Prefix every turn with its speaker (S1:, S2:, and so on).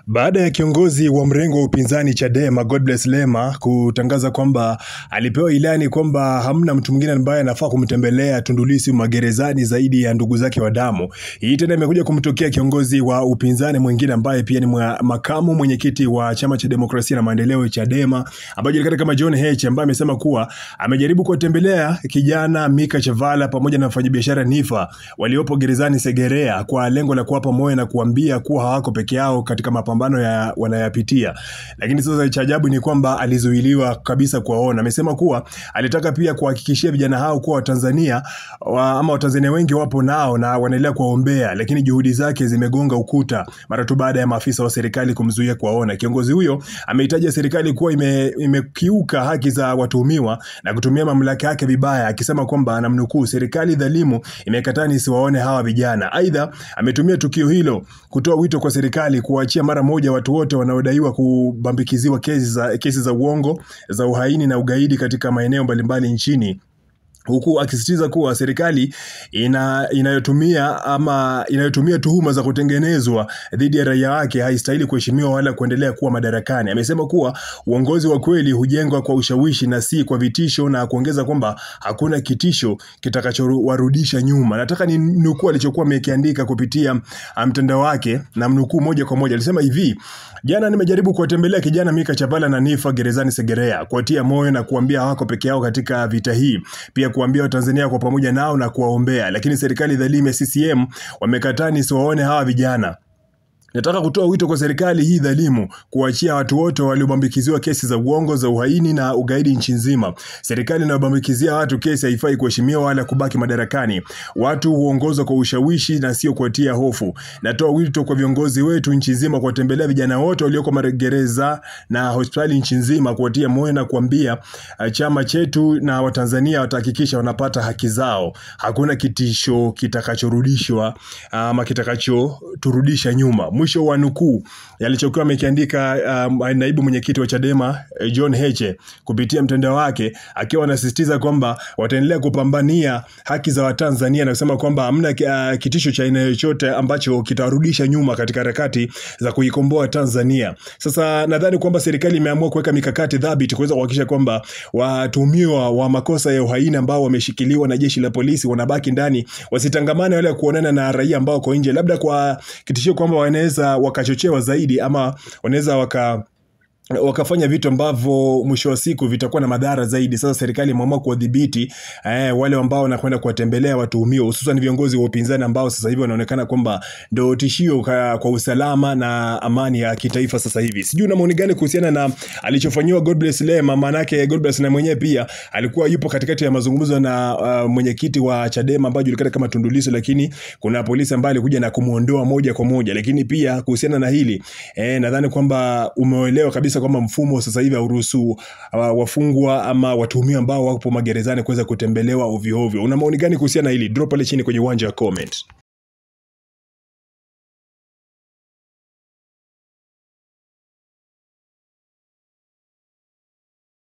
S1: Baada ya kiongozi wa mrengo wa upinzani Chadema Godbless Lema kutangaza kwamba alipewa ilani kwamba hamna mtu mwingine ambaye anafaa kumtembelea Tundu Lissu magerezani zaidi ya ndugu zake wa damu. Hii tena imekuja kumtokea kiongozi wa upinzani mwingine ambaye pia ni makamu mwenyekiti wa Chama cha Demokrasia na Maendeleo Chadema, ambaye anajulikana kama John Heche, ambaye amesema kuwa amejaribu kutembelea kijana Mika Chavala pamoja na mfanyabiashara Nifa waliopo gerezani Segerea kwa lengo la kuwapa moyo na kuambia kuwa hawako peke yao katika mapambano wanayapitia. Lakini sasa cha ajabu ni kwamba alizuiliwa kabisa kuwaona. Amesema kuwa alitaka pia kuhakikishia vijana hao kuwa Watanzania ama Watanzania wengi wapo nao na wanaendelea kuwaombea, lakini juhudi zake zimegonga ukuta mara tu baada ya maafisa wa serikali kumzuia kuwaona. Kiongozi huyo ameitaja serikali kuwa imekiuka haki za watuhumiwa na kutumia mamlaka yake vibaya, akisema kwamba anamnukuu, serikali dhalimu imekataa nisiwaone hawa vijana. Aidha, ametumia tukio hilo kutoa wito kwa serikali kuachia mara moja watu wote wanaodaiwa kubambikiziwa kesi za uongo, za uhaini na ugaidi katika maeneo mbalimbali nchini, huku akisisitiza kuwa serikali inayotumia tuhuma za kutengenezwa dhidi ya raia wake haistahili kuheshimiwa wala kuendelea kuwa madarakani. Amesema kuwa uongozi wa kweli hujengwa kwa ushawishi na si kwa vitisho, na kuongeza kwamba hakuna kitisho kitakachowarudisha nyuma. Nataka ni nukuu alichokuwa amekiandika kupitia mtandao wake, na mnukuu moja kwa moja. Alisema hivi: jana nimejaribu kuwatembelea kijana Mika Chavala na Nifa gerezani Segerea, kuwatia moyo na kuambia hawako peke yao katika vita hii, pia kuambia Watanzania kwa pamoja nao na kuwaombea, lakini serikali dhalimu ya CCM wamekataa nisiwaone hawa vijana. Nataka kutoa wito kwa serikali hii dhalimu kuachia watu wote waliobambikiziwa kesi za uongo, za uhaini na ugaidi nchi nzima. Serikali inayobambikizia watu kesi haifai kuheshimiwa wala kubaki madarakani. Watu huongozwa kwa ushawishi na sio kuatia hofu. Natoa wito kwa viongozi wetu nchi nzima kuwatembelea vijana wote walioko magereza na hospitali nchi nzima, kuwatia moyo na kuambia chama chetu na Watanzania watahakikisha wanapata haki zao. Hakuna kitisho kitakachorudishwa ama kitakachoturudisha nyuma. Mwisho wa nukuu yalichokuwa amekiandika naibu mwenyekiti wa Chadema John Heche kupitia mtandao wake, akiwa anasisitiza kwamba wataendelea kupambania haki za Watanzania na kusema kwamba hamna kitisho cha aina yoyote ambacho kitarudisha nyuma katika harakati za kuikomboa Tanzania. Sasa nadhani kwamba serikali imeamua kuweka mikakati dhabiti kuweza kuhakikisha kwamba watuhumiwa wa makosa ya uhaini ambao wameshikiliwa na jeshi la polisi wanabaki ndani, wasitangamane wale kuonana na raia ambao wako nje, labda kwa kitishio kwamba wanaweza wakachochewa zaidi ama wanaweza wakafanya vitu ambavyo mwisho wa siku vitakuwa na madhara zaidi. Sasa serikali imeamua kuwadhibiti wale ambao wanakwenda kuwatembelea watuhumiwa, hususan viongozi wa upinzani ambao sasa hivi wanaonekana kwamba ndio tishio kwa usalama na amani ya kitaifa sasa hivi. Sijui una maoni gani kuhusiana na alichofanywa Godbless Lema? Maana yake Godbless na mwenyewe pia alikuwa yupo katikati ya mazungumzo na mwenyekiti wa Chadema ambaye anajulikana kama Tundu Lissu, lakini kuna polisi ambaye alikuja na kumuondoa moja kwa moja. Lakini pia kuhusiana na hili nadhani kwamba umeelewa kabisa kwamba mfumo sasa hivi hauruhusu wafungwa ama watuhumiwa ambao wapo magerezani kuweza kutembelewa ovyo ovyo. Una maoni gani kuhusiana na hili? Drop pale chini kwenye uwanja wa comment.